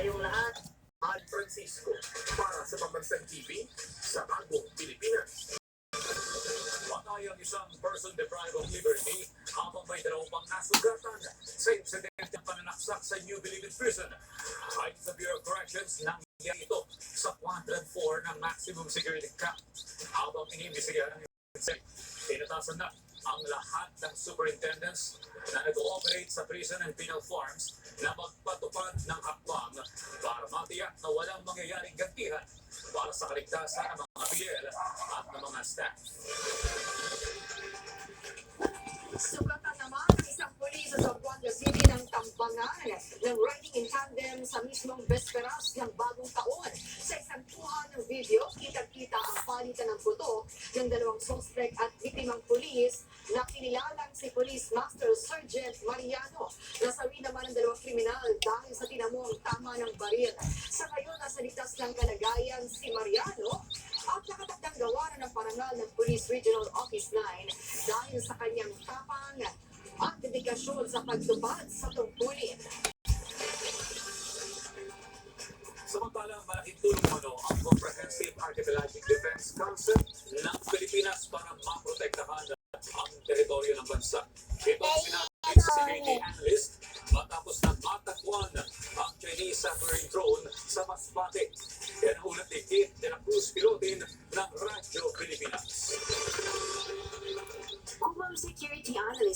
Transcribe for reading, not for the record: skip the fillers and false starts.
tayong lahat. Al Francisco para sa Pambansang TV sa Bagong Pilipinas. Patay ang isang person deprived of liberty habang may dalawang pang nasugatan sa insidente ng pananaksak sa New Bilibid Prison. Ayon sa Bureau of Corrections, nangyari ito sa Quadrant 4 ng maximum security camp. Habang iniimbestigahan ng insidente, tinatasan na ang lahat ng superintendents na nag-ooperate sa prison and penal farms na magpatupad ng hakbang para matiyak na walang mangyayaring gantihan para sa kaligtasan ng mga PL at ng mga staff. Sugatan naman ng isang pulis sa Zamboanga City ng Tambangan ng riding in tandem sa mismong besperas ng bagong taon. Sa isang tuha ng video, kitang-kita ang palitan ng puto ng dalawang suspect at biktimang pulis na kinilalang si Police Master Sergeant Mariano. Nasawi naman ang dalawang kriminal dahil sa tinamong tama ng baril. Sa ngayon, nasa ligtas ng kalagayan si Mariano at nakatakdang gawa ng parangal ng Police Regional Office 9 dahil sa kanyang tapang at dedikasyon sa pagtupad sa tungkulin. Samantalang malaking tulong ang Comprehensive Archipelagic Defense Council ng Pilipinas para maprotektahan ang teritoryo ng bansa. Ito ang sinabi sa security analyst matapos na matakwan ang Chinese submarine drone